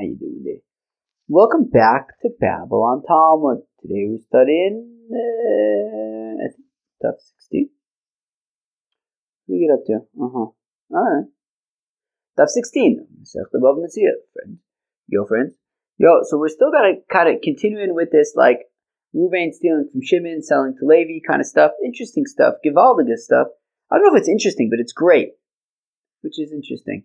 How you doing there? Welcome back to Babylon Talmud. Today we're studying, I think, Daf 16. What do we get up to? Alright. Daf 16. Masechta BavaMetzia, friends. Yo, so we're still gotta kind of continuing with this, like, Ruvain stealing from Shimon, selling to Levi kind of stuff. Interesting stuff. Givaldiga stuff. I don't know if it's interesting, but it's great. Which is interesting.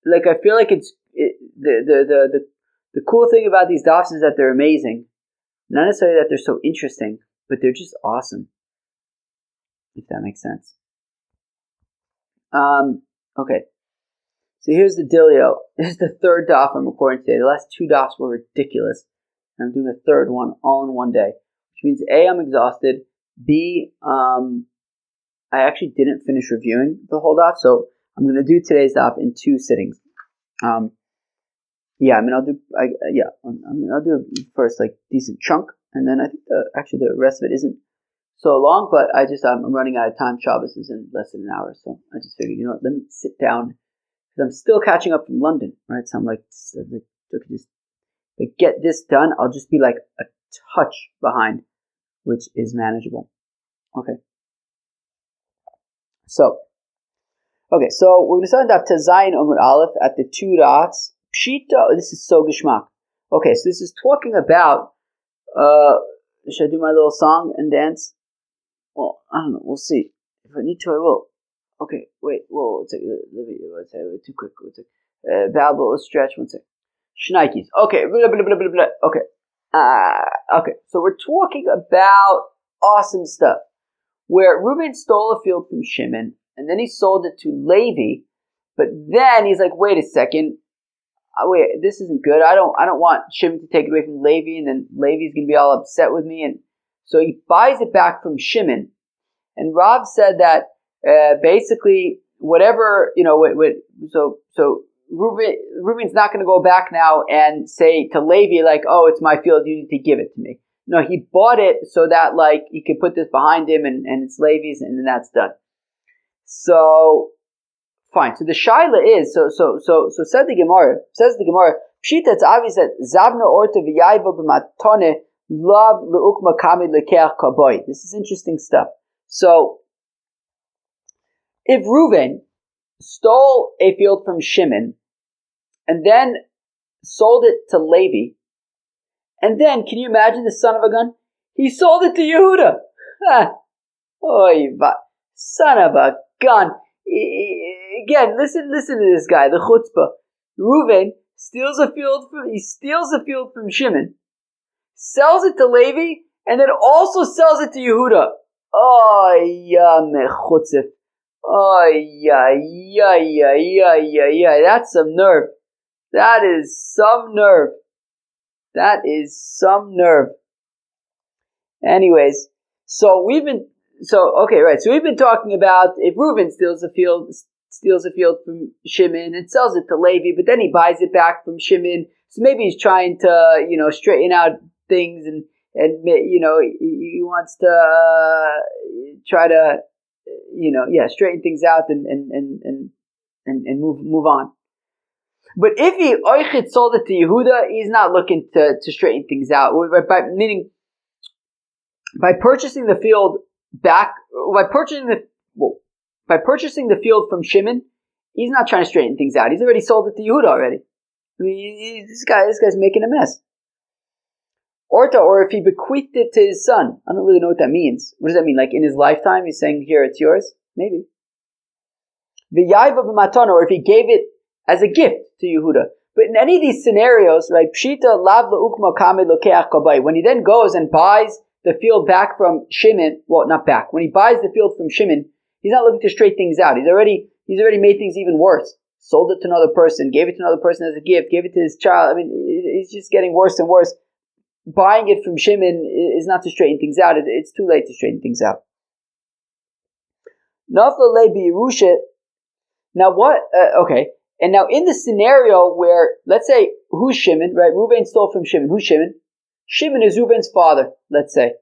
Like, I feel like the cool thing about these dafs is that they're amazing. Not necessarily that they're so interesting, but they're just awesome. If that makes sense. Okay. So here's the dealio. This is the third daf I'm recording today. The last two dafs were ridiculous. And I'm doing a third one all in one day. Which means A, I'm exhausted. B, I actually didn't finish reviewing the whole daf, so I'm going to do today's daf in 2 sittings. I'll do a first like decent chunk, and then I think the rest of it isn't so long, but I'm running out of time. Shabbos is in less than an hour, so I just figured, let me sit down, because I'm still catching up from London, right? So I'm like, just get this done. I'll just be like a touch behind, which is manageable. Okay. So we're going to start off to Zayin Amud Aleph at the 2 dots. Pshita, this is so gishmak. Okay, so this is talking about, should I do my little song and dance? Well, I don't know, we'll see. If I need to, I will. Okay, wait, whoa, one second, too quick, babble, stretch, one second. Shnikes, okay, blah, blah, blah, blah, blah. Okay, so we're talking about awesome stuff, where Reuben stole a field from Shimon, and then he sold it to Levi, but then he's like, wait a second, this isn't good. I don't want Shimon to take it away from Levi, and then Levi's going to be all upset with me, and so he buys it back from Shimon, and Rav said that basically whatever, so Reuben's not going to go back now and say to Levi, like, oh, it's my field, you need to give it to me. No, he bought it so that, like, he could put this behind him and it's Levi's, and then that's done. So, fine. So the shaila is, so says the Gemara, Pshita, it's obvious that Zabna Orta V'yaiva B'matone Lav L'ukma Kamid L'keach Kaboy. This is interesting stuff. So, if Reuven stole a field from Shimon and then sold it to Levi, and then, can you imagine the son of a gun? He sold it to Yehuda. Oy, son of a gun. Again, listen to this guy, the chutzpah. Reuven steals a field from Shimon, sells it to Levi, and then also sells it to Yehuda. Oh, yeah, mechutzif. Oh, yeah. That's some nerve. That is some nerve. Anyways, so we've been talking about if Reuven steals a field from Shimon and sells it to Levi, but then he buys it back from Shimon. So maybe he's trying to, straighten out things and he wants to try to, straighten things out and move on. But if he oichet sold it to Yehuda, he's not looking to straighten things out. By purchasing the field back, by purchasing the field from Shimon, he's not trying to straighten things out. He's already sold it to Yehuda already. I mean, this guy's making a mess. Or if he bequeathed it to his son. I don't really know what that means. What does that mean? Like in his lifetime, he's saying, here, it's yours? Maybe. V'yaiva b'matana, or if he gave it as a gift to Yehuda. But in any of these scenarios, right, Pshita lav l'ukma kamid lokeach kabay. When he then goes and buys the field back from Shimon, well, not back. When he buys the field from Shimon, he's not looking to straighten things out. He's already made things even worse. Sold it to another person, gave it to another person as a gift, gave it to his child. I mean, it's just getting worse and worse. Buying it from Shimon is not to straighten things out. It's too late to straighten things out. Nafla le b'Yerusha. Now what? Okay. And now in the scenario where, let's say, who's Shimon, right? Reuven stole from Shimon. Who's Shimon? Shimon is Reuven's father, let's say.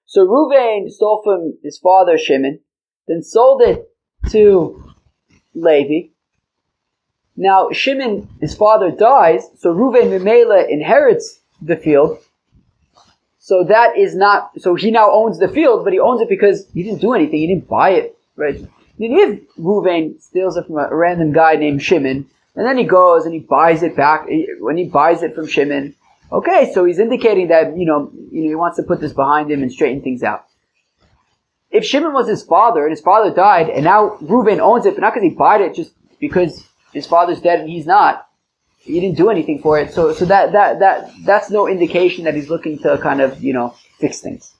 So Reuven stole from his father, Shimon, then sold it to Levi. Now Shimon, his father dies, so Reuven Memela inherits the field. So that is not, so he now owns the field, but he owns it because he didn't do anything, he didn't buy it, right? If Reuven steals it from a random guy named Shimon, and then he goes and he buys it back, when he buys it from Shimon, okay, so he's indicating that, he wants to put this behind him and straighten things out. If Shimon was his father, and his father died, and now Reuven owns it, but not because he bought it, just because his father's dead and he's not, he didn't do anything for it, so that's no indication that he's looking to kind of, fix things.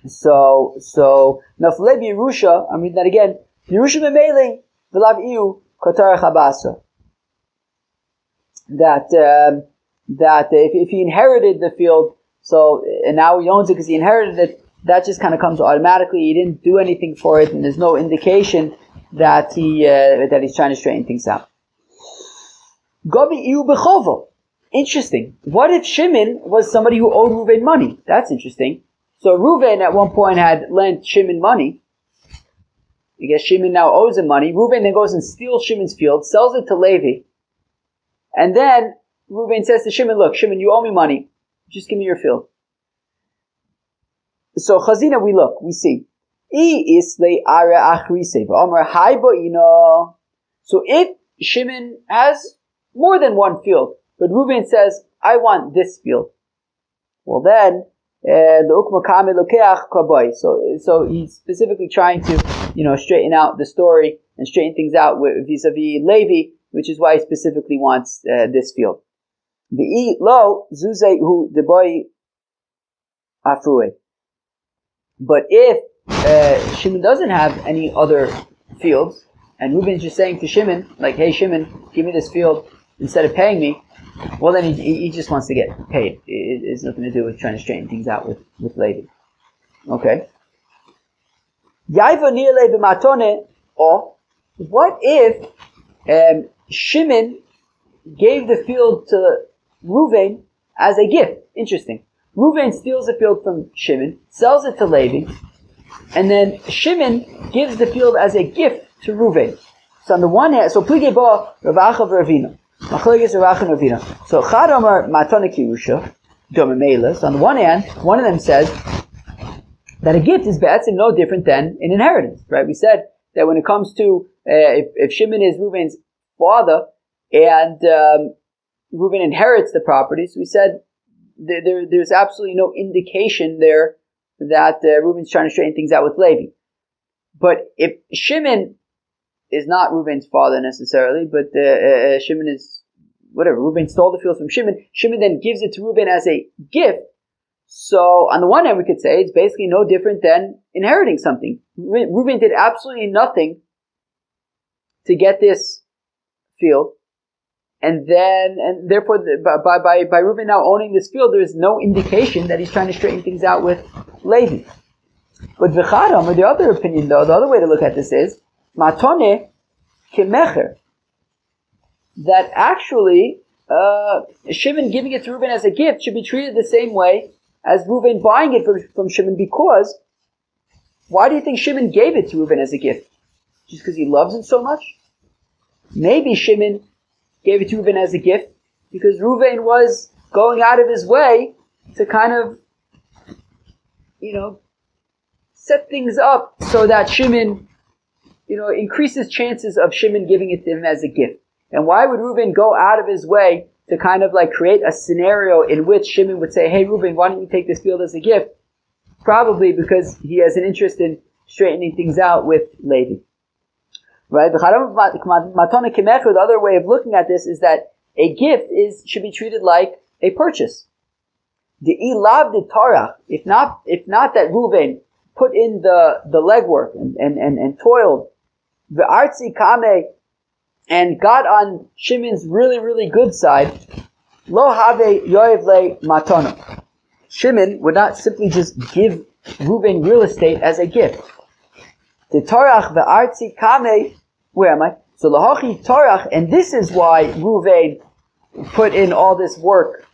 So Nafle Yerusha, I'm reading that again, Yerusha Memele, V'lav Iu, Kotar Chabasa. That if he inherited the field, and now he owns it because he inherited it, that just kind of comes automatically. He didn't do anything for it, and there's no indication that he's trying to straighten things out. Gobi Iu Bechovo. Interesting. What if Shimon was somebody who owed Reuven money? That's interesting. So Reuven at one point had lent Shimon money. I guess Shimon now owes him money. Reuven then goes and steals Shimon's field, sells it to Levi. And then Reuven says to Shimon, look, Shimon, you owe me money. Just give me your field. So Chazina, we see. So if Shimon has more than one field, but Reuven says, I want this field, well then, so he's specifically trying to, straighten out the story and straighten things out vis-a-vis Levi, which is why he specifically wants this field. But if Shimon doesn't have any other fields, and Reuben's just saying to Shimon, like, hey Shimon, give me this field instead of paying me, well then he just wants to get paid. It has nothing to do with trying to straighten things out with Levi. Okay. Or what if Shimon gave the field to Reuven as a gift? Interesting. Reuven steals the field from Shimon, sells it to Levi, and then Shimon gives the field as a gift to Reuven. So on the one hand, so Plige Ba, Ravacha V'Ravina. Machlokes Ravacha and Ravina. So Chad Amar Matana Kirusha, Domemela. So on the one hand, one of them says that a gift is better and no different than an inheritance, right? We said that when it comes to, if Shimon is Reuven's father, and Reuven inherits the property, so we said there's absolutely no indication there that Reuven's trying to straighten things out with Levi. But if Shimon is not Reuven's father necessarily, but Shimon is, whatever, Reuven stole the field from Shimon, Shimon then gives it to Reuven as a gift. So on the one hand we could say it's basically no different than inheriting something. Reuven did absolutely nothing to get this field, and therefore by Reuven now owning this field, there is no indication that he's trying to straighten things out with Levi. But v'chadam, or the other opinion though, the other way to look at this is matone kemecher, that actually Shimon giving it to Reuven as a gift should be treated the same way as Reuven buying it from Shimon, because why do you think Shimon gave it to Reuven as a gift? Just because he loves him so much? Maybe Shimon gave it to Reuven as a gift because Reuven was going out of his way to kind of, set things up so that Shimon, increases chances of Shimon giving it to him as a gift. And why would Reuven go out of his way to kind of like create a scenario in which Shimon would say, hey Reuven, why don't you take this field as a gift? Probably because he has an interest in straightening things out with Levi. Right? The other way of looking at this is that a gift should be treated like a purchase. The ilav de tarach, if not that Reuven put in the legwork and toiled, the artzi kame, and got on Shimon's really, really good side, lo have yoev le matana. Shimon would not simply just give Reuven real estate as a gift. The tarach ve'artzi kame, where am I? So lahachi tarach, and this is why Reuven put in all this work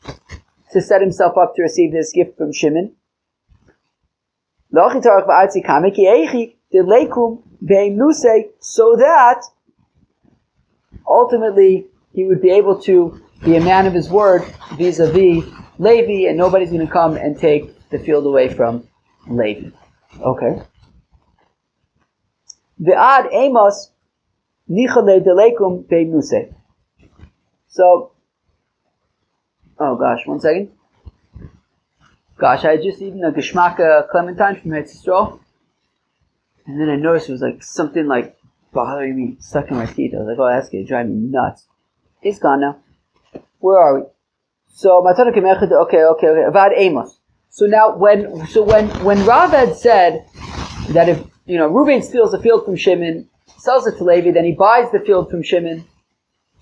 to set himself up to receive this gift from Shimon. Lahachi tarach ve'artzi kame ki eichi de leikum be'imnuse, so that ultimately he would be able to be a man of his word vis-a-vis Levi, and nobody's going to come and take the field away from Levi. Okay. Ve'ad Amos nichale delekum be'nuse. So, oh gosh, 1 second. Gosh, I had just eaten a Geschmack Clementine from Eretz Yisrael, and then I noticed it was like something like bothering me, stuck in my teeth. I was like, oh, that's going to drive me nuts. It's gone now. Where are we? So, Matana Kemechad, okay, Avad Amos. So now, when Rav had said that if, Reuben steals a field from Shimon, sells it to Levi, then he buys the field from Shimon.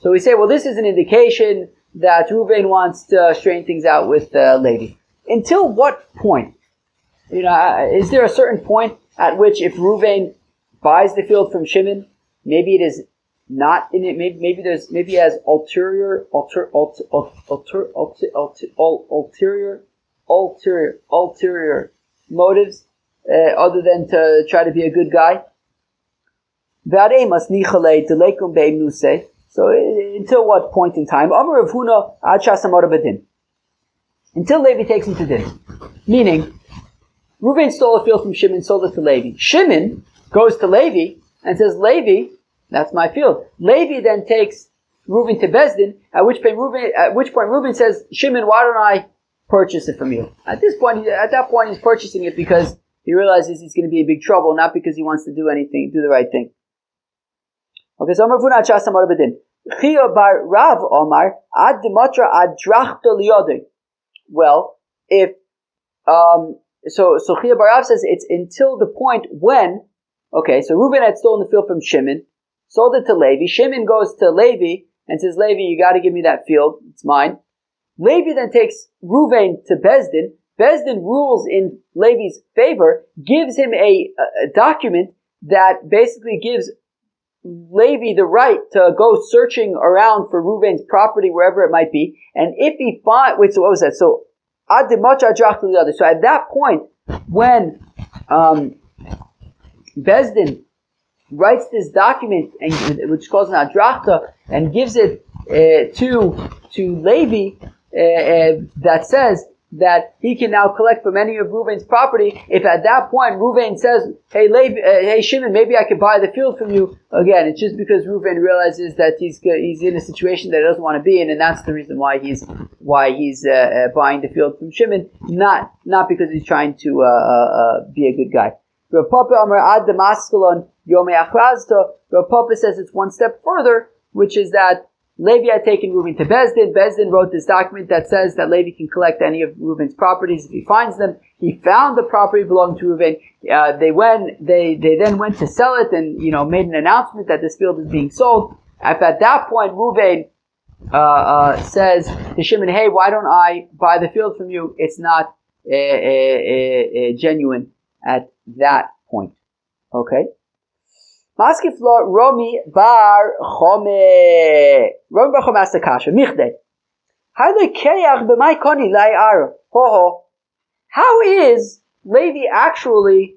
So we say, well, this is an indication that Reuben wants to straighten things out with Levi. Until what point? Is there a certain point at which if Reuven buys the field from Shimon, maybe it is not in it. Maybe he has ulterior motives other than to try to be a good guy. So until what point in time? Until Levi takes him to din. Meaning, Reuven stole a field from Shimon, sold it to Levi. Shimon goes to Levi and says, Levi, that's my field. Levi then takes Reuven to Bezdin, at which point Reuven says, Shimon, why don't I purchase it from you? At that point he's purchasing it because he realizes he's going to be in big trouble, not because he wants to do the right thing. Okay, so Amar Vuna Chas Amar Bedin. Chia bar Rav Omar, ad dematra ad drachta liyodei. Well, if so Chia bar Rav says it's until the point when, okay, so Reuben had stolen the field from Shimon, sold it to Levi. Shimon goes to Levi and says, Levi, you got to give me that field; it's mine. Levi then takes Reuven to Bezdin. Bezdin rules in Levi's favor, gives him a document that basically gives Levi the right to go searching around for Reuven's property wherever it might be, and if he finds, so what was that? So So at that point, when Bezdin writes this document, which calls an adrachta, and gives it to Levi, that says that he can now collect from any of Reuven's property. If at that point Reuven says, "Hey Levi, hey Shimon, maybe I could buy the field from you," again, it's just because Reuven realizes that he's in a situation that he doesn't want to be in, and that's the reason why he's buying the field from Shimon, not because he's trying to be a good guy. Rav Papa says it's one step further, which is that Levi had taken Reuven to Bezdin. Bezdin wrote this document that says that Levi can collect any of Reuven's properties if he finds them. He found the property belonging to Reuven. They then went to sell it and, made an announcement that this field is being sold. At that point, Reuven says to Shimon, hey, why don't I buy the field from you? It's not genuine at that point. Okay? Maskif lo Romi bar Chome. Romi bar Chome asked the kasha. Michdei. How is Levi actually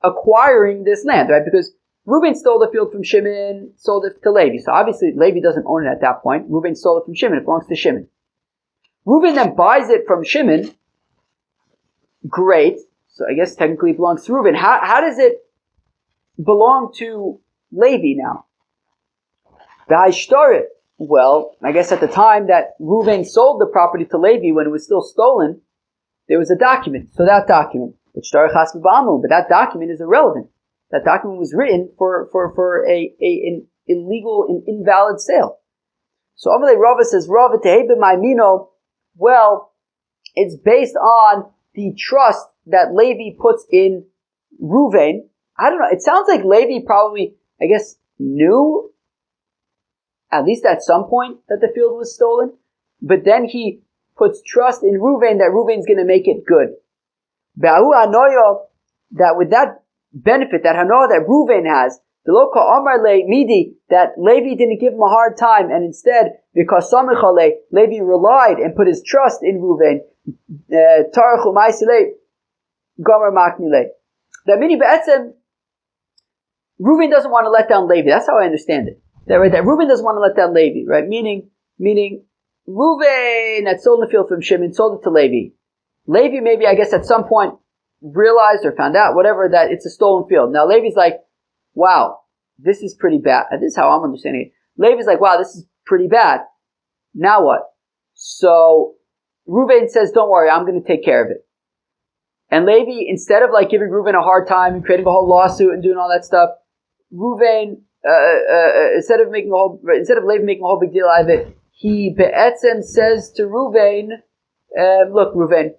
acquiring this land, right? Because Reuben stole the field from Shimon, sold it to Levi. So obviously Levi doesn't own it at that point. Reuben stole it from Shimon. It belongs to Shimon. Reuben then buys it from Shimon. Great. So I guess technically it belongs to Reuben. How does it belong to Levi now? Well, I guess at the time that Reuven sold the property to Levi when it was still stolen, there was a document. So that document, but that document is irrelevant. That document was written for an illegal and invalid sale. So Amalei Rava says, Rava tehebe ma'amino. Well, it's based on the trust that Levi puts in Reuven. I don't know. It sounds like Levi probably, I guess, knew, at least at some point, that the field was stolen. But then he puts trust in Reuven that Reuven's going to make it good. That with that benefit, that hanoah that Reuven has, the loka Omar le midi, that Levi didn't give him a hard time, and instead, because Samichale, Levi relied and put his trust in Reuven, Tarachu Maisile, Gomer Makmile. That meaning, Reuven doesn't want to let down Levi. That's how I understand it. That Reuben doesn't want to let down Levi, right? Meaning Reuben had sold the field from Shimon, sold it to Levi. Levi maybe, I guess, at some point realized or found out, whatever, that it's a stolen field. Now Levi's like, wow, this is pretty bad. This is how I'm understanding it. Levi's like, wow, this is pretty bad. Now what? So Reuben says, don't worry, I'm going to take care of it. And Levi, instead of like giving Reuben a hard time and creating a whole lawsuit and doing all that stuff, Reuben, instead of Levi making a whole big deal out of it, he be'etzem says to Reuben, look, Reuben,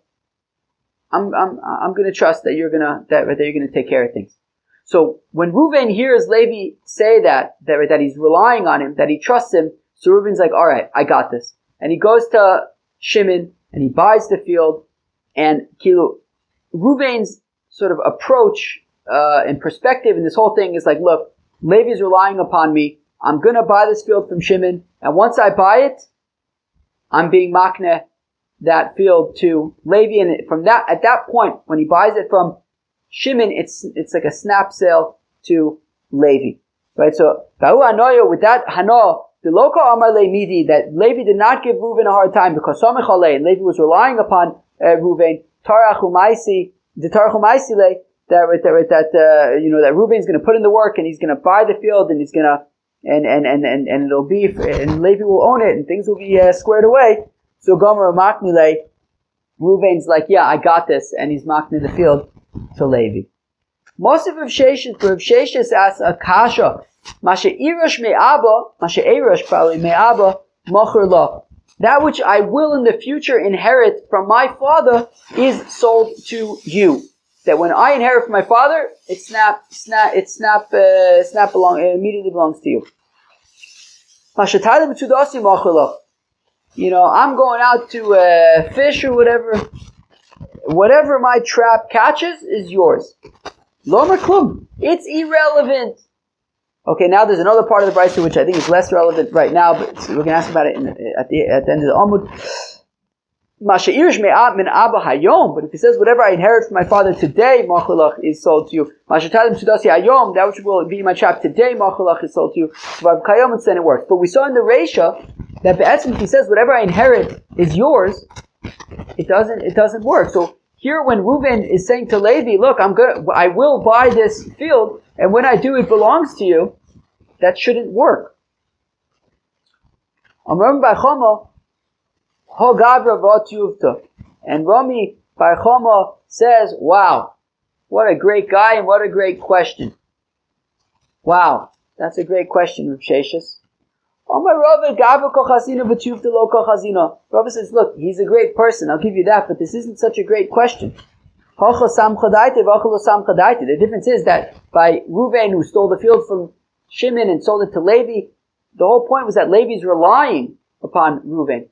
I'm going to trust that you're going to take care of things. So when Reuben hears Levi say that he's relying on him, that he trusts him, so Reuben's like, all right, I got this. And he goes to Shimon and he buys the field, and Reuben's sort of approach and perspective in this whole thing is like, look, Levi's relying upon me. I'm going to buy this field from Shimon, and once I buy it, I'm being makneh that field to Levi, and at that point, when he buys it from Shimon, it's like a snap sale to Levi, right? So with that hano, the local Amar Le Midi, that Levi did not give Reuben a hard time because Samech Alei, and Levi was relying upon Reuben. Tarachumaisi that Reuben's going to put in the work and he's going to buy the field and he's going to and it'll be and Levi will own it and things will be squared away. So Gomer Maknile, Reuben's like, yeah, I got this, and he's makne the field to Levi. Most of Rav Sheshes asks a kasha, Mashe Irish me'aba, Mashe Irish probably me'aba, mocher lo. That which I will in the future inherit from my father is sold to you. That when I inherit from my father, it immediately belongs to you. I'm going out to fish or whatever. Whatever my trap catches is yours. Lomer klum. It's irrelevant. Okay, now there's another part of the Brisa which I think is less relevant right now, but we're going to ask about it at the end of the Amud. Masha'irish me'ab min abba hayom. But if he says whatever I inherit from my father today, machalach is sold to you. Masha'talim sudasi hayom. That which will be my trap today, machalach is sold to you. Vav kayom, and then it works. But we saw in the Reisha that be'etzim, if he says whatever I inherit is yours, it doesn't work. So here, when Reuben is saying to Levi, look, I will buy this field, and when I do, it belongs to you, that shouldn't work. And Rami Bar Chama says, wow, what a great guy and what a great question. Wow, that's a great question, Rav Sheshes. Rava says, look, he's a great person, I'll give you that, but this isn't such a great question. The difference is that by Reuven, who stole the field from Shimon and sold it to Levi, the whole point was that Levi's relying upon Reuven.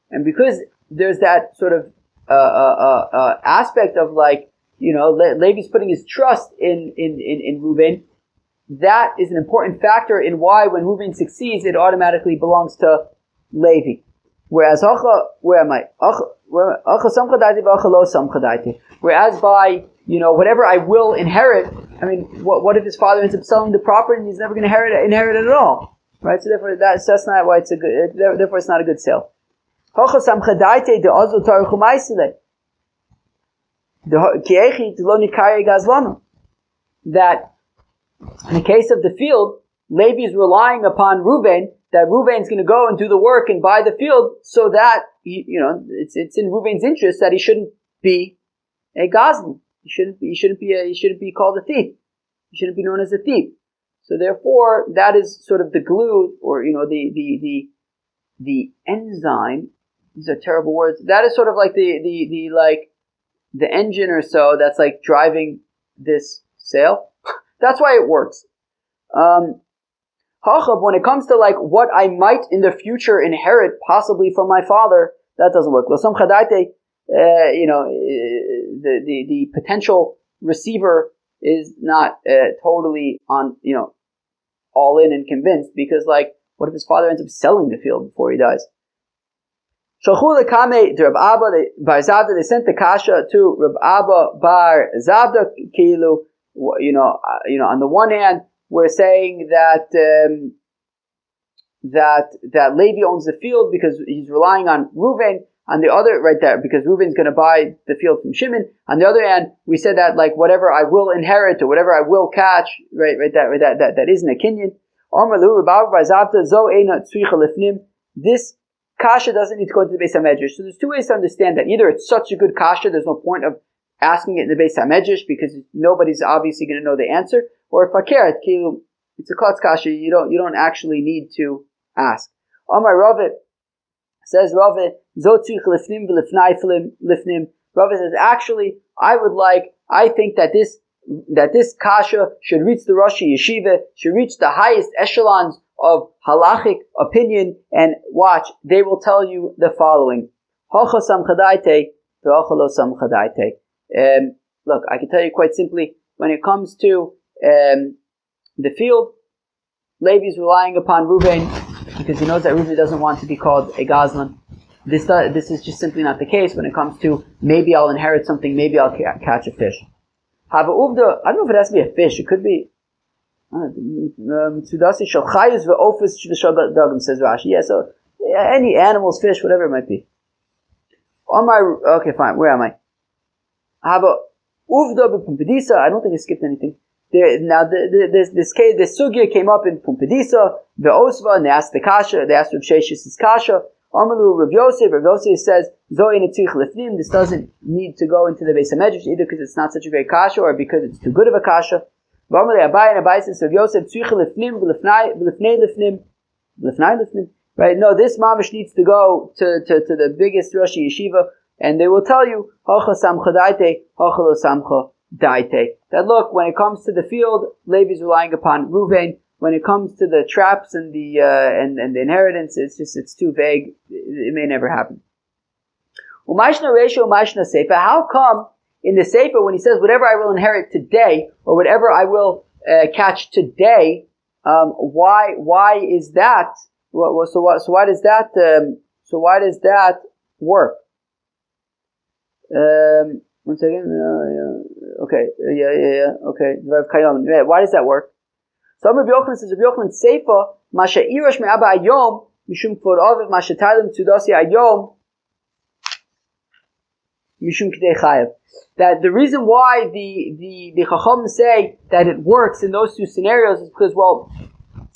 And because there's that sort of aspect of like, Levi's putting his trust in Reuven, that is an important factor in why when Reuven succeeds, it automatically belongs to Levi. Whereas whereas by, whatever I will inherit, I mean, what if his father ends up selling the property and he's never going to inherit it at all? Right? So therefore that's not why it's therefore it's not a good sale. That in the case of the field, Levi is relying upon Reuven, that Reuven's going to go and do the work and buy the field, so that it's in Reuven's interest that he shouldn't be a gazlan. He shouldn't be called a thief. He shouldn't be known as a thief. So therefore, that is sort of the glue, or the enzyme. These are terrible words. That is sort of like the engine or so that's like driving this sale. That's why it works. When it comes to like what I might in the future inherit possibly from my father, that doesn't work. The potential receiver is not totally on, all in and convinced, because like, what if his father ends up selling the field before he dies? They sent the kasha to Reb Abba bar Zabda, on the one hand, we're saying that that Levi owns the field because he's relying on Reuven. On the other, right there, because Reuven's going to buy the field from Shimon. On the other hand, we said that like whatever I will inherit or whatever I will catch, that isn't a kinyan. This kasha doesn't need to go into the Beis HaMedrash. So there's two ways to understand that. Either it's such a good kasha, there's no point of asking it in the Beis HaMedrash because nobody's obviously going to know the answer. Or if it's a klutz kasha, you don't actually need to ask. Amar Rav says Rava, Zotzich lifnim v'lifnai lifnim. Rava says, actually, I think that this kasha should reach the Rosh Yeshiva, should reach the highest echelons of halachic opinion, and watch, they will tell you the following. Hocha samchadaite, v'hocha samchadaite. Look, I can tell you quite simply, when it comes to the field, Levi's relying upon Reuven, because he knows that Reuven doesn't want to be called a Gazlan. This is just simply not the case when it comes to maybe I'll inherit something, maybe I'll catch a fish. Have a uvda, I don't know if it has to be a fish, it could be Tsudasi Shalchayus ve'ofus v'shal says Rashi. Yeah, so any animals, fish, whatever it might be. Okay, fine, where am I? Have a uvda b'pumpedisa, I don't think I skipped anything. This sugya came up in Pumpedisa, Ve'osva, and they asked the kasha, they asked Rav Sheshis' kasha. Amalu Rav Yosef says, Zoe netzich lefnim, this doesn't need to go into the Beis HaMedrash, either because it's not such a great kasha, or because it's too good of a kasha. V'amalei Abai, and Abai says, Rav Yosef, tzich lefnim, v'lefnei lefnim. Right, no, this mamash needs to go to the biggest Rosh Yeshiva, and they will tell you, Hocha samcha daite, Hocha lo samcha daite. That look, when it comes to the field, Levi is relying upon Reuven. When it comes to the traps and the and the inheritance, it's too vague. It may never happen. Umashna ratio, umashna sefer. How come in the sefer when he says whatever I will inherit today or whatever I will catch today? Why is that? So why does that work? One second. Okay. Okay. Why does that work? So Rabbi Yochanan says, Rabbi Yochanan Seifa, Masha Irash Me'aba Ayom, Mishum Kvod Aviv, Masha Tailim Tzudasi Ayom, Mishum K'dei Chayev. That the reason why the Chacham say that it works in those two scenarios is because, well,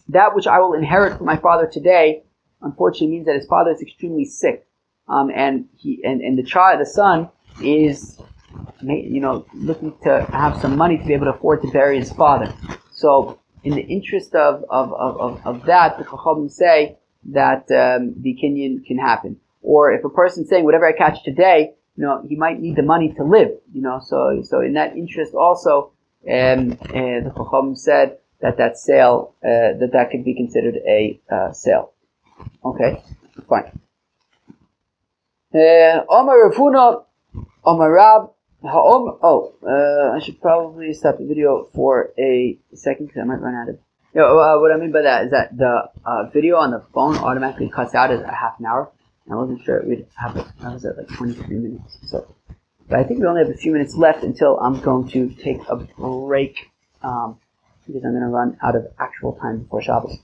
that which I will inherit from my father today, unfortunately means that his father is extremely sick. And the son is, looking to have some money to be able to afford to bury his father. So, in the interest of that, the Chachamim say that the kinyan can happen. Or if a person's saying whatever I catch today, he might need the money to live. So in that interest also, the Chachamim said that sale that could be considered a sale. Okay, fine. Omar Ravuna, Omar Rab. I should probably stop the video for a second because I might run out of. What I mean by that is that the video on the phone automatically cuts out at a half an hour. I wasn't sure we'd have it. I was at like 23 minutes. But I think we only have a few minutes left until I'm going to take a break because I'm going to run out of actual time before Shabbos.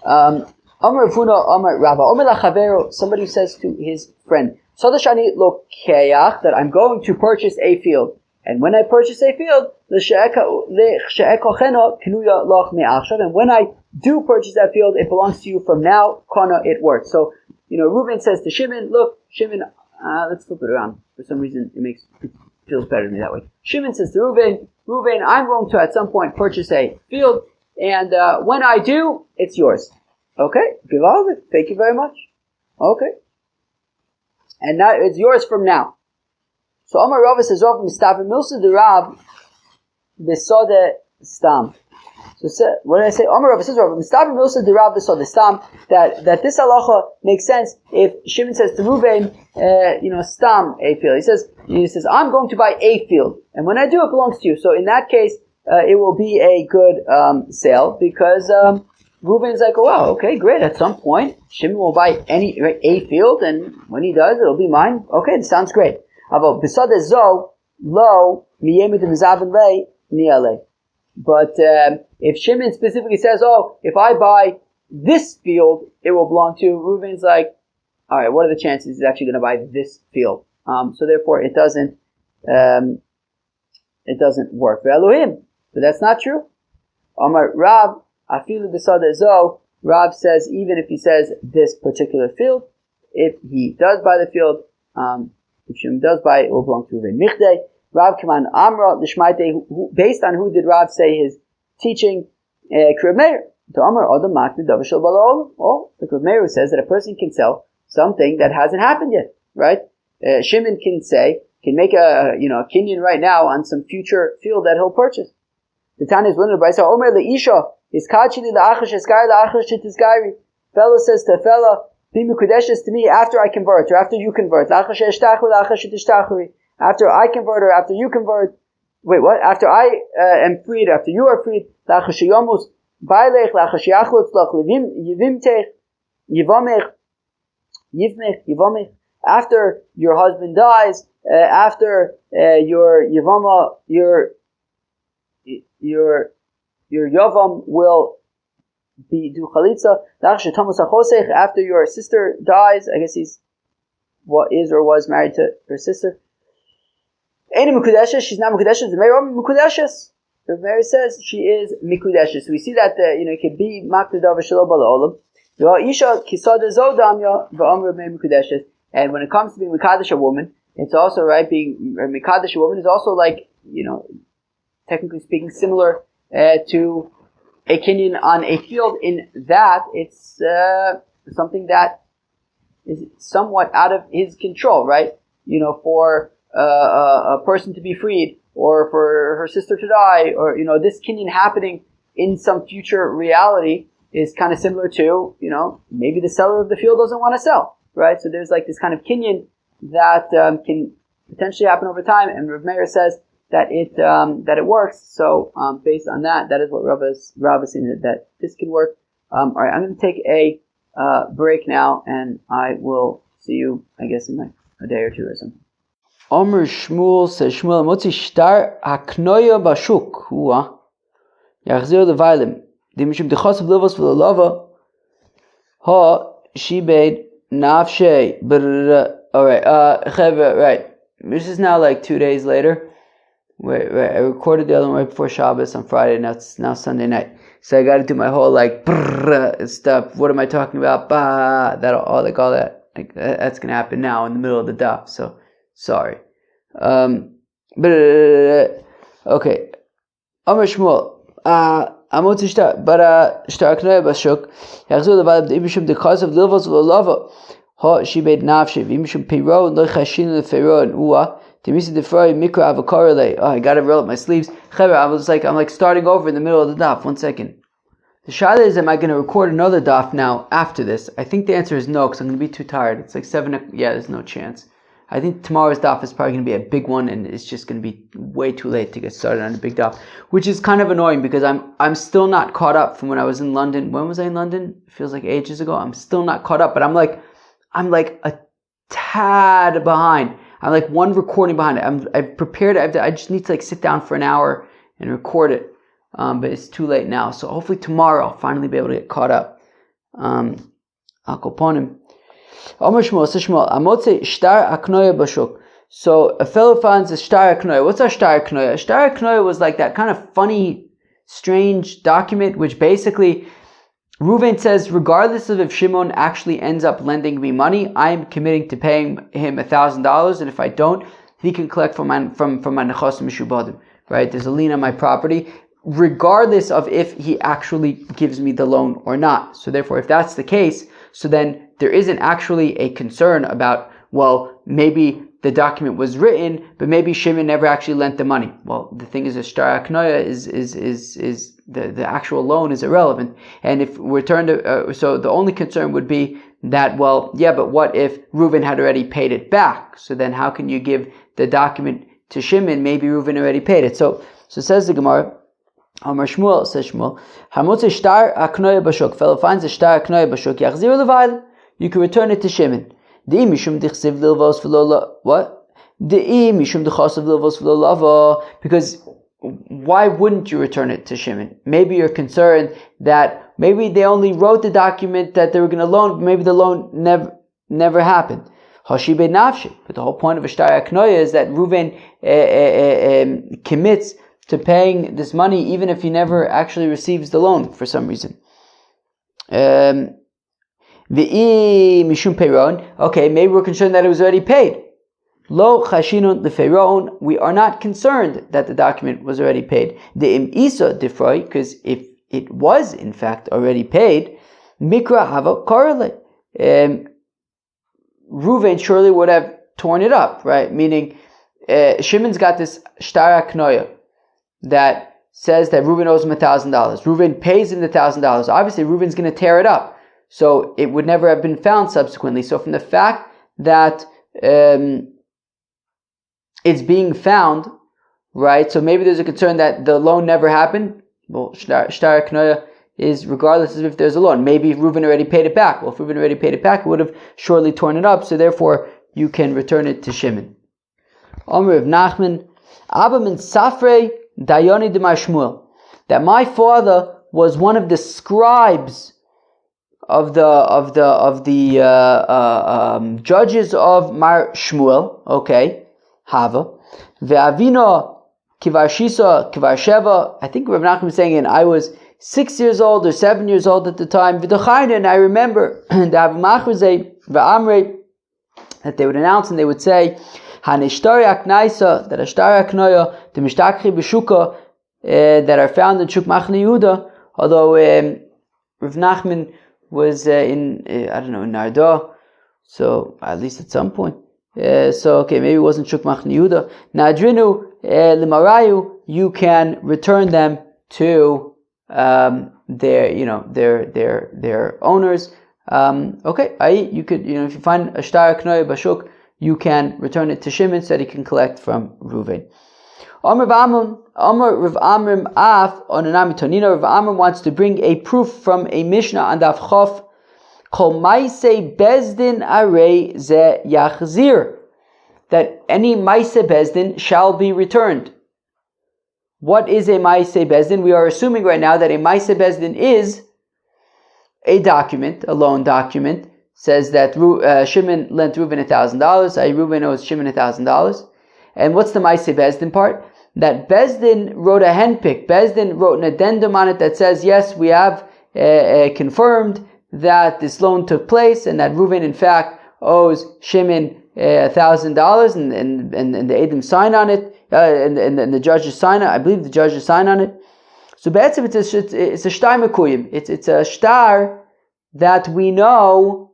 Amar Ravuna, Amar Rava, Amar Lachavero. Somebody says to his friend, Sadashani lokeach, that I'm going to purchase a field. And when I purchase a field, and when I do purchase that field, it belongs to you from now, kana, it works. So, Reuven says to Shimon, look, Shimon, let's flip it around. For some reason, it feels better to me that way. Shimon says to Reuven, I'm going to at some point purchase a field, and when I do, it's yours. Okay, give all of it. Thank you very much. Okay. And now it's yours from now. So Amar Rava says, Rav Mistav Milsa de Rab Besode Stam. So what did I say? Amar Rava says, Rav Mistav Milsa de Rab Besode Stam. That this halacha makes sense if Shimon says to Reuven, Stam a field. He says, I'm going to buy a field, and when I do, it belongs to you. So in that case, it will be a good sale because. Reuven's like, oh wow, okay, great. At some point, Shimon will buy a field, and when he does, it'll be mine. Okay, this sounds great. But if Shimon specifically says, oh, if I buy this field, it will belong to. Reuven's like, all right, what are the chances he's actually going to buy this field? So therefore, it doesn't work. Ve'elohim, but that's not true. Amar Rav, afilu b'sada zo. Rav says even if he says this particular field, if he does buy the field, if Shimon does buy it will belong to Reuven. Michdei Rav Kaman Amra Lishmaite. Based on who did Rav say his teaching? Krib Meir. To Amar Adam Makni Davashal Balaol. Oh, the Krib Meir says that a person can sell something that hasn't happened yet, right? Shimon can make a kinyan right now on some future field that he'll purchase. The Tanya is one of the Brisa. Omer leisha is kachili la'achash eskari la'achash shetiskari. Fellow says to fellow, be mekudeshes to me after I convert or after you convert. La'achash eshtachri la'achash shetishtachri. After I convert or after you convert. Wait, what? After I am freed, after you are freed. La'achash yomus bailech la'achash yachlutz lach yivimtech yivamech yivmech yivamech. After your husband dies, after your yivama, your yavam will be do chalitza. After your sister dies, I guess he's what is or was married to her sister. She's not mekudeshes. The Mary says she is mekudeshes. So we see that it can be makdav shelo bala olam. And when it comes to being mekadesh a woman, it's also right. Being mekadesh a woman is also like technically speaking, similar to a kinyan on a field in that it's something that is somewhat out of his control, right? For a person to be freed, or for her sister to die, or this kinyan happening in some future reality is kind of similar to maybe the seller of the field doesn't want to sell, right? So there's like this kind of kinyan that can potentially happen over time, and Rav Meir says that it works. So based on that is what Rav is saying, that this can work. All right, I'm going to take a break now, and I will see you, I guess, in like a day or two or something. Omer Shmuel says, Shmuel motzi shtar haknoya bashuk hua yachzir levailim dimishum dechasav levos v'lelava ha shibed nafshe. All right, right. This is now like 2 days later. Wait, I recorded the other one right before Shabbos on Friday, and it's now Sunday night. So I got to do my whole stuff. What am I talking about? All that. That's gonna happen now in the middle of the daf. So sorry. Okay. Amar Shmuel. Amot shtar, but shtar knoya bashuk. Yachzul levad imishum dekasav lilvos v'lolava. Ha shibed nafshe v'imishum piro lo chashin lefero and ua. I got to roll up my sleeves. I'm like starting over in the middle of the daf. 1 second. The shayla is, am I going to record another daf now after this? I think the answer is no, because I'm going to be too tired. It's like 7. Yeah, there's no chance. I think tomorrow's daf is probably going to be a big one, and it's just going to be way too late to get started on a big daf, which is kind of annoying because I'm still not caught up from when I was in London. When was I in London? It feels like ages ago. I'm still not caught up, but I'm like a tad behind. I'm like one recording behind it. I've prepared it. I just need to sit down for an hour and record it. But it's too late now. So hopefully tomorrow I'll finally be able to get caught up. I'll go upon him. So a fellow finds a shtar aknoya. What's a shtar aknoya? A shtar aknoya was like that kind of funny, strange document which basically Reuven says, regardless of if Shimon actually ends up lending me money, I am committing to paying him $1,000, and if I don't, he can collect from my nechos mishubadim. Right? There's a lien on my property, regardless of if he actually gives me the loan or not. So therefore, if that's the case, so then there isn't actually a concern about, well, maybe the document was written, but maybe Shimon never actually lent the money. Well, the thing is, a shtar aknoya is the actual loan is irrelevant. And if we're turned to, so the only concern would be that, well, yeah, but what if Reuven had already paid it back? So then how can you give the document to Shimon? Maybe Reuven already paid it. So says the Gemara, Amar Shmuel, says Shmuel, Hamotze shtar aknoya bashuk, fellow finds a shtar aknoya bashuk, yachzir levayl, you can return it to Shimon. De'i mishum dichsiv lilvos v'lo what? De'i mishum dichasav lilvos v'lo lava, because why wouldn't you return it to Shimon? Maybe you're concerned that, maybe they only wrote the document that they were going to loan, but maybe the loan never happened. Hashibe nafshi. But the whole point of a shtar aknoya is that Reuven commits to paying this money even if he never actually receives the loan for some reason. Mishum peiron. Okay, maybe we're concerned that it was already paid. Lo chashinun lefeiron. We are not concerned that the document was already paid. The im isa defroy, because if it was in fact already paid, mikra hava korele. Reuven surely would have torn it up, right? Meaning, Shimon's got this shtar aknoya that says that Reuven owes him $1,000. Reuven pays him the $1,000. Obviously, Reuven's going to tear it up, so it would never have been found subsequently. So, from the fact that it's being found, right? So maybe there's a concern that the loan never happened. Well, shtar aknoya is regardless of if there's a loan. Maybe Reuven already paid it back. Well, if Reuven already paid it back, it would have surely torn it up, so therefore you can return it to Shimon. Omer of Nachman, Abba min Safrei Dayoni de Shmuel, that my father was one of the scribes of the judges of Mar Shmuel. Okay, Hava ve'avino kivar shisa kivar sheva. I think Rav Nachman is saying, I was 6 years old or 7 years old at the time. V'dochayna, and I remember that they would announce and they would say, Hanishtari aknaisa, that ashtari aknoya, the mishtakri b'shuka, that are found in Shuk Machne Yehuda. Although Rav Nachman was in Narda, so at least at some point. So okay, maybe it wasn't Shuk Machne Yehuda. Nadrinu limarayu, you can return them to their owners. Okay, you could, if you find a shtar knoy bashuk, you can return it to Shimon so that he can collect from Reuven. Amr Rav Amrim af on Anami Tonino. Rav Amrim wants to bring a proof from a Mishnah on Daf Chof. Kol Maise Bezdin Arei Ze Yachzir, that any Maise Bezdin shall be returned. What is a Maise Bezdin? We are assuming right now that a Maise Bezdin is a document, a loan document, says that Shimon lent Reuven $1,000, Reuven owes Shimon $1,000. And what's the Maise Bezdin part? That Bezdin wrote a handpick. Bezdin wrote an addendum on it that says, yes, we have confirmed that this loan took place and that Reuven in fact owes Shimon $1,000, and the Edom sign on it, and the judges sign on. I believe the judges sign on it. So basically, it's a shtar mekuyim. It's a shtar that we know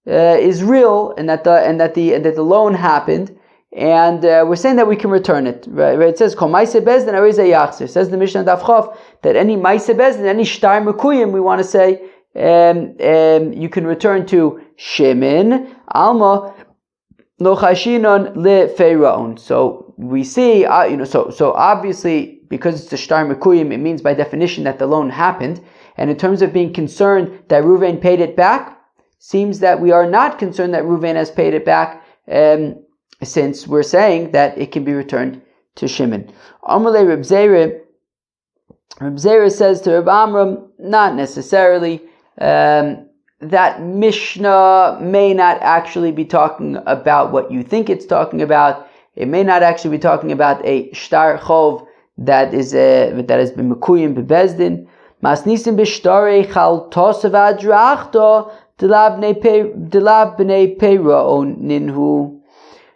is real, and that the loan happened, and we're saying that we can return it. Right? It says kol ma'aseh bezdin arizeh yachzir. Says the Mishnah Daf Chof that any ma'aseh bezdin, any shtar mekuyim, we want to say you can return to Shimon alma lo chashinon lefeiraon. So we see, so obviously, because it's a shtar mekuyim, it means by definition that the loan happened. And in terms of being concerned that Reuven paid it back, seems that we are not concerned that Reuven has paid it back, since we're saying that it can be returned to Shimon. Amalei Reb Zera says to Reb Amram, not necessarily. That Mishnah may not actually be talking about what you think it's talking about. It may not actually be talking about a shtar chov that has been mekuyim bebezdin. Masnisim b'shtarei chaltos v'adrachto delav b'nei peiraon ninhu.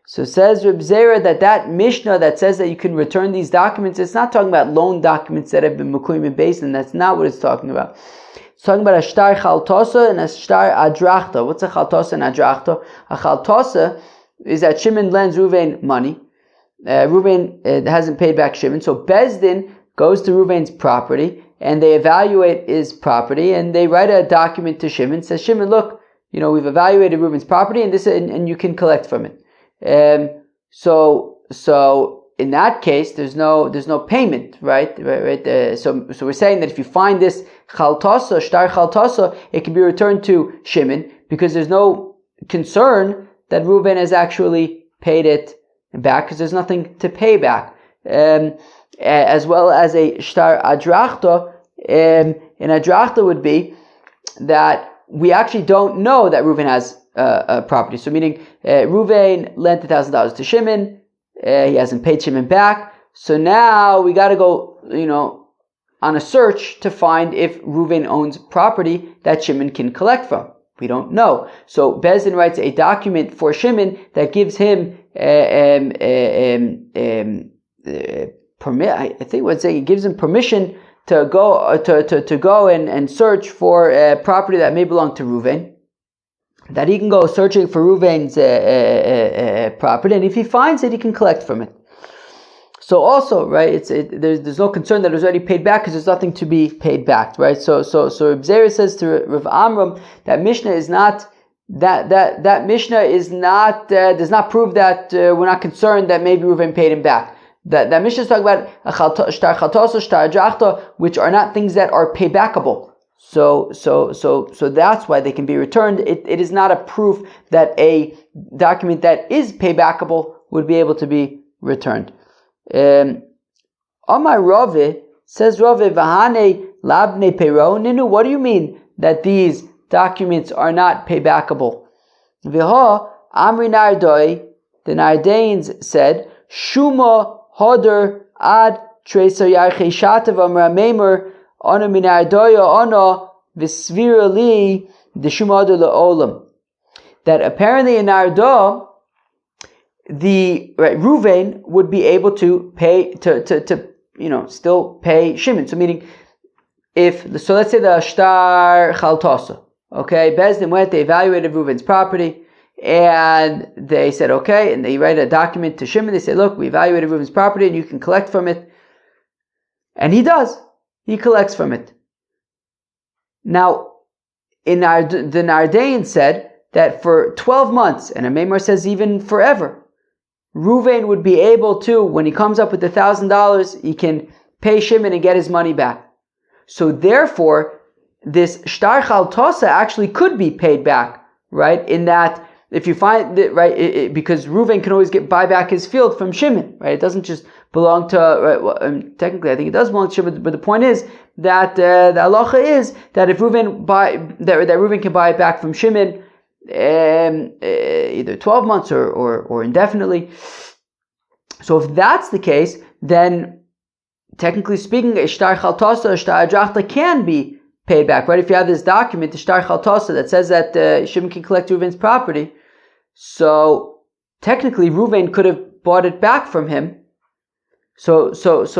So says Reb Zera that Mishnah that says that you can return these documents, it's not talking about loan documents that have been mekuyim bebezdin. That's not what it's talking about. It's talking about a shtar chaltosa and a shtar adrachta. What's a chaltosa and adrachta? A chaltosa is that Shimon lends Reuven money. Reuven hasn't paid back Shimon, so Bezdin goes to Reuven's property and they evaluate his property and they write a document to Shimon. Says, Shimon, look, we've evaluated Reuven's property and you can collect from it. So in that case, there's no payment, right? So we're saying that if you find this chaltosa, shtar chaltosa, it can be returned to Shimon because there's no concern that Reuven has actually paid it back because there's nothing to pay back. As well as a shtar adrachta, in Adrachta would be that we actually don't know that Reuven has a property. So meaning Reuven lent $1,000 to Shimon, he hasn't paid Shimon back. So now we got to go, on a search to find if Reuven owns property that Shimon can collect from. We don't know. So Bezdin writes a document for Shimon that gives him permit. I think what's saying it gives him permission to go to go and search for property that may belong to Reuven. That he can go searching for Reuven's property, and if he finds it, he can collect from it. So also, right, there's no concern that it was already paid back because there's nothing to be paid back, right? So Reb Zera says to Rav Amram that Mishnah is not that Mishnah is not does not prove that we're not concerned that maybe Reuven paid him back. That Mishnah is talking about shtar chaltosa, shtar adrachta, which are not things that are paybackable. So that's why they can be returned. It is not a proof that a document that is paybackable would be able to be returned. Amar Rave, says Rave, Vahane labne peiro ninu. What do you mean that these documents are not paybackable? V'ha Amri Nardoi, the Nardaeans said, Shuma hoder ad treso yarchei shatav amra meimer ana minardoya ana v'svira li the shuma hoder le'olam. That apparently in Nardo, Reuven would be able to pay to still pay Shimon. So meaning let's say the shtar chaltosa. Okay, Bezdin went, they evaluated Reuven's property, and they said okay, and they write a document to Shimon. They say, look, we evaluated Reuven's property, and you can collect from it. And he does. He collects from it. Now, the Nardaean said that for 12 months, and a Meimar says even forever, Reuven would be able to, when he comes up with $1,000, he can pay Shimon and get his money back. So therefore, this shtar chaltosa actually could be paid back, right? In that, if you find that, right, because Reuven can always buy back his field from Shimon, right? It doesn't just belong to, right, well, technically I think it does belong to Shimon, but the point is that the halacha is that if Reuven that Reuven can buy it back from Shimon, either 12 months or indefinitely. So if that's the case, then technically speaking, a shtar chaltosa, a shtar adrachta can be paid back, right? If you have this document, the shtar chaltosa, that says that Shimon can collect Reuven's property, so technically Reuven could have bought it back from him. So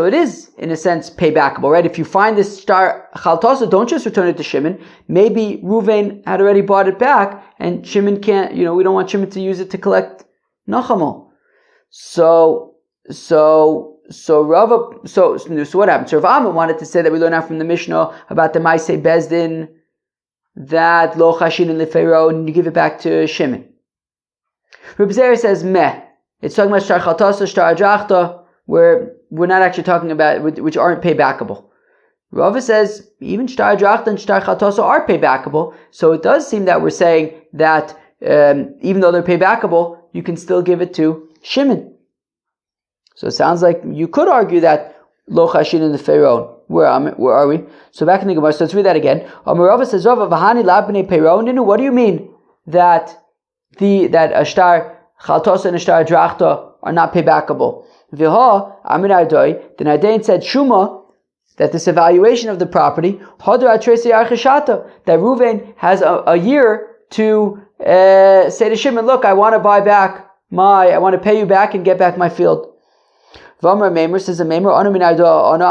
it is, in a sense, paybackable, right? If you find this shtar chaltosa, don't just return it to Shimon. Maybe Reuven had already bought it back, and Shimon can't, we don't want Shimon to use it to collect nachamo. So what happened? So Rav Amma wanted to say that we learn out from the Mishnah about the Maaseh Bezdin, that lo chashin and lefero, and you give it back to Shimon. Reb Zera says meh. It's talking about shtar chaltosa, shtar adrachta, where we're not actually talking about, which aren't paybackable. Rava says even shtar adrachta and shtar chaltosa are paybackable, so it does seem that we're saying that even though they're paybackable, you can still give it to Shimon. So it sounds like you could argue that lo chashin in the Pharaoh. Where are we? So back in the Gemara, so let's read that again. Rava says, Rava v'hani labnei Pharaoh. What do you mean that a shtar chaltosa and a shtar adrachta are not paybackable? V'ha Amir Ardoi, the Nardaean said Shuma, that this evaluation of the property, that Reuven has a year to say to Shimon, look, I want to pay you back and get back my field. V'amar Meimer says, the Meimer, I'm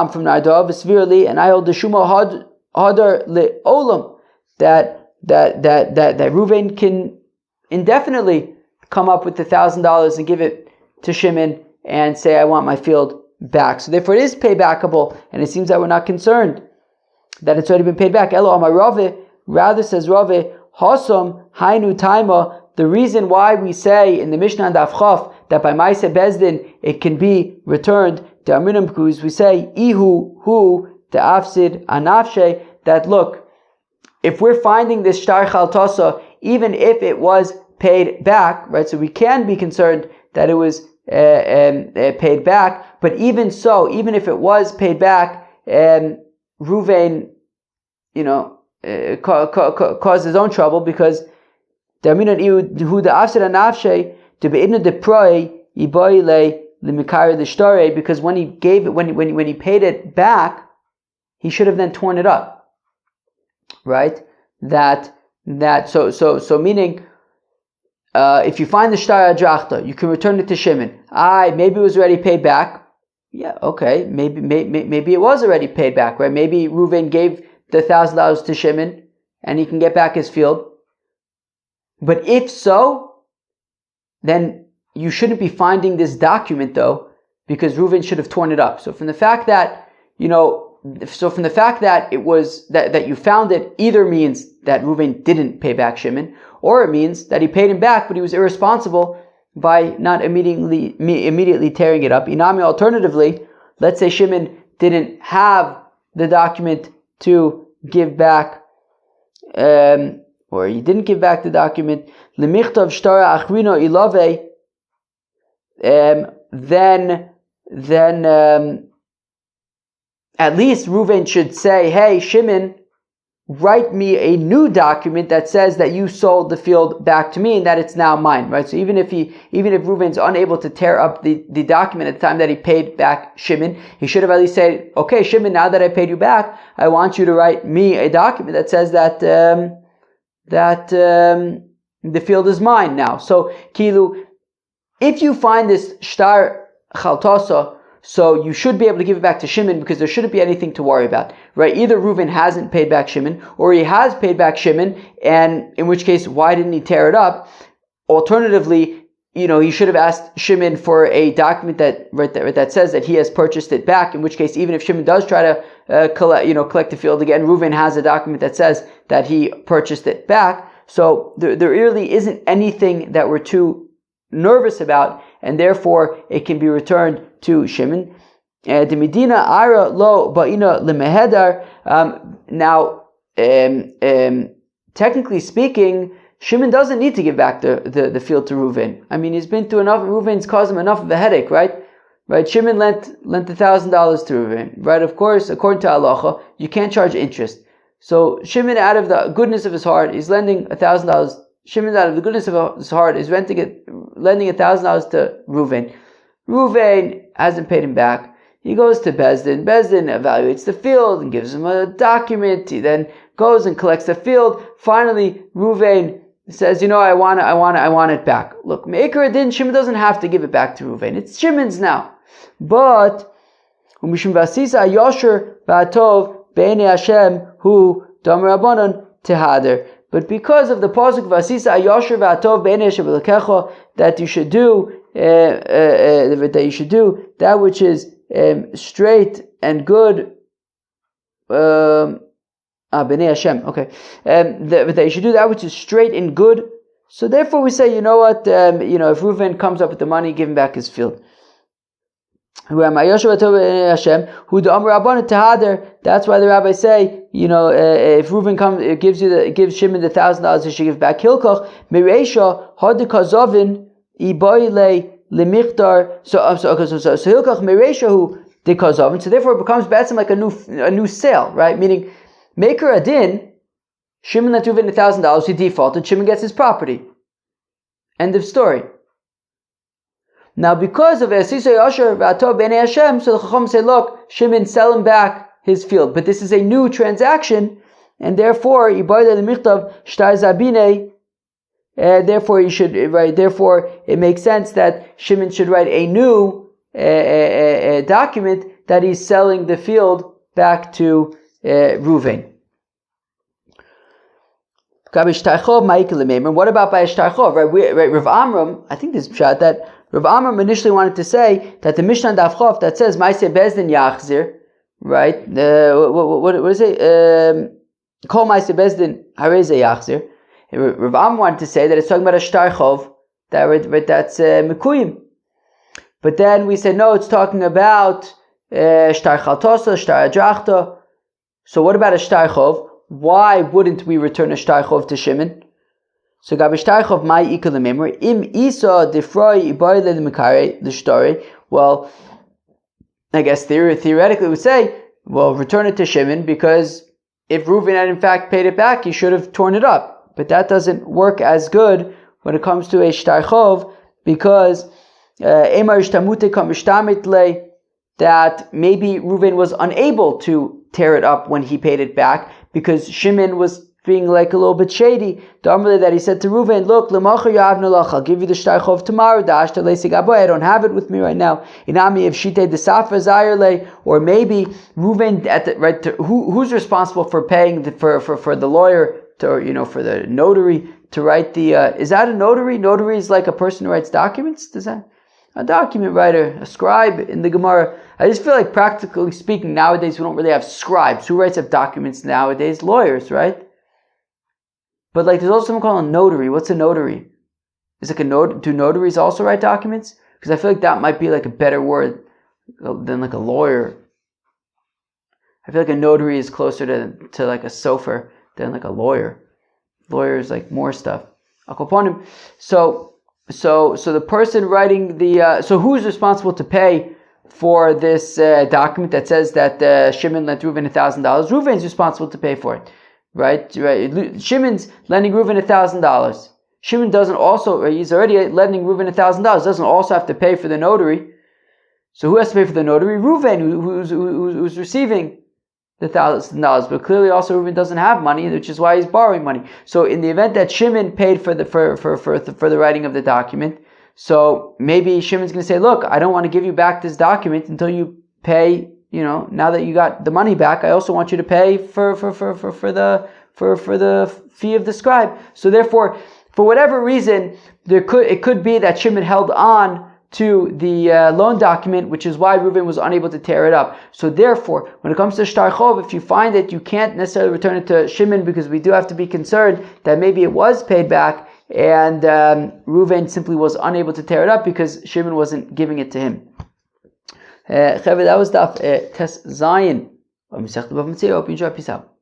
from Nardo, v'svirli, and I hold the Shuma hadar le'olam, that Reuven can indefinitely come up with $1,000 and give it to Shimon and say, I want my field back. So therefore it is paybackable, and it seems that we're not concerned that it's already been paid back. Elo amar Rave, rather says Rave, Hasam hainu taima, the reason why we say in the Mishnah and Daf Chaf that by Maaseh Bezdin it can be returned, the Aminim, because we say, Ihu hu ta'afsid anafshe, that look, if we're finding this shtar chaltosa, even if it was paid back, right, so we can be concerned that it was paid back, but even so, even if it was paid back, Reuven caused his own trouble, because because when he gave it, when he paid it back, he should have then torn it up, right? So meaning, if you find the shtar adrachta, you can return it to Shimon. Maybe it was already paid back. Yeah, okay. Maybe it was already paid back, right? Maybe Reuven gave the $1,000 to Shimon, and he can get back his field. But if so, then you shouldn't be finding this document, though, because Reuven should have torn it up. So from the fact that it was that you found it, either means that Reuven didn't pay back Shimon, or it means that he paid him back, but he was irresponsible by not immediately tearing it up. Inami, alternatively, let's say Shimon didn't have the document to give back, or he didn't give back the document. Lemichtav shtara achrino ilave. Then at least Reuven should say, "Hey, Shimon, write me a new document that says that you sold the field back to me and that it's now mine," right? So even if Reuven's unable to tear up the document at the time that he paid back Shimon, he should have at least said, "Okay, Shimon, now that I paid you back, I want you to write me a document that says that the field is mine now." So Kilu, if you find this shtar chaltasa, so you should be able to give it back to Shimon, because there shouldn't be anything to worry about, right? Either Reuven hasn't paid back Shimon, or he has paid back Shimon, and in which case, why didn't he tear it up? Alternatively, he should have asked Shimon for a document that says that he has purchased it back, in which case, even if Shimon does try to collect the field again, Reuven has a document that says that he purchased it back. So there really isn't anything that we're too nervous about, and therefore it can be returned to Shimon. The Medina Ira lo ba'ina lemehedar. Now, technically speaking, Shimon doesn't need to give back the field to Reuven. I mean, he's been through enough. Reuven's caused him enough of a headache, right? Right? Shimon lent $1,000 to Reuven, right? Of course, according to halacha, you can't charge interest. So Shimon, out of the goodness of his heart, he's lending $1,000. Shimon, out of the goodness of his heart, is lending $1,000 to Reuven. Reuven hasn't paid him back. He goes to Bezdin. Bezdin evaluates the field and gives him a document. He then goes and collects the field. Finally, Reuven says, I want it back. Look, Me'ikar Adin, Shimon doesn't have to give it back to Reuven. It's Shimon's now. But Umishum Vasisa Yosher V'atov B'nei Hashem Hu Dam Rabbanon Tehader. But because of the pasuk Vasisa Yosher V'atov B'nei Hashem V'lekecha, that you should do that which is straight and good. B'nei Hashem. Okay, that you should do that which is straight and good. So therefore, we say, if Reuven comes up with the money, give him back his field. That's why the rabbis say, if Reuven gives Shimon the $1,000, he should give back Hilkoch Mereisha Hadikazovin Iboile Lemichtar. So Hilkoch Mereisha who Dikazovin. So therefore, it becomes better like a new sale, right? Meaning, Maker Adin, Shimon lent Reuven $1,000, he defaulted, Shimon gets his property. End of story. Now, because of Esisa Yosher V'atov B'nei Hashem, so the Chacham say, look, Shimon, sell him back his field. But this is a new transaction, and therefore, Ibayda L'michtav Shtar Zabine, therefore he should, right, therefore it makes sense that Shimon should write a new document that he's selling the field back to Reuven. What about by a shtarchov? Right, Rav Amram, I think this is pshat that Rav Amram initially wanted to say that the Mishnah Daf Chof that says Ma'aseh Bezdin Yachzir, right? What is it? Kol Ma'aseh Bezdin Hareze Yachzir. Rav Amram wanted to say that it's talking about a shtarchov that's Mekuyim. But then we said no, it's talking about shtar chaltosa, shtar adrachta. So what about a shtarchov? Why wouldn't we return a shtarchov to Shimon? So gab shtarchov mai ikal lememor im isa defroi ibayle lemikare l'shtari. Well, I guess theoretically we would say, well, return it to Shimon because if Reuven had in fact paid it back, he should have torn it up. But that doesn't work as good when it comes to a shtar chov, because that maybe Reuven was unable to tear it up when he paid it back because Shimon was being like a little bit shady. That he said to Reuven, look, I'll give you the shtar chov tomorrow. I don't have it with me right now. Or maybe Reuven who's responsible for paying for the lawyer to, for the notary to write the is that a notary? Notary is like a person who writes documents. Does that a document writer, a scribe in the Gemara? I just feel like practically speaking nowadays we don't really have scribes. Who writes up documents nowadays? Lawyers, right? But like there's also something called a notary. What's a notary? Is like do notaries also write documents? Because I feel like that might be like a better word than like a lawyer. I feel like a notary is closer to like a sofer than like a lawyer. Lawyer is like more stuff. So the person writing the so who's responsible to pay for this document that says that Shimon lent Reuven $1,000? Reuven's responsible to pay for it, right? Shimon's lending Reuven $1,000. Shimon doesn't also, he's already lending Reuven $1,000. Doesn't also have to pay for the notary. So who has to pay for the notary? Reuven, who's receiving the $1,000, but clearly also Reuven doesn't have money, which is why he's borrowing money. So in the event that Shimon paid for the writing of the document, so maybe Shimon's going to say, look, I don't want to give you back this document until you pay. Now that you got the money back, I also want you to pay for the fee of the scribe. So therefore, for whatever reason, it could be that Shimon held on to the loan document, which is why Reuven was unable to tear it up. So therefore, when it comes to shtar chov, if you find that you can't necessarily return it to Shimon, because we do have to be concerned that maybe it was paid back and Reuven simply was unable to tear it up because Shimon wasn't giving it to him. That was Daf Tes Zayin. Peace out.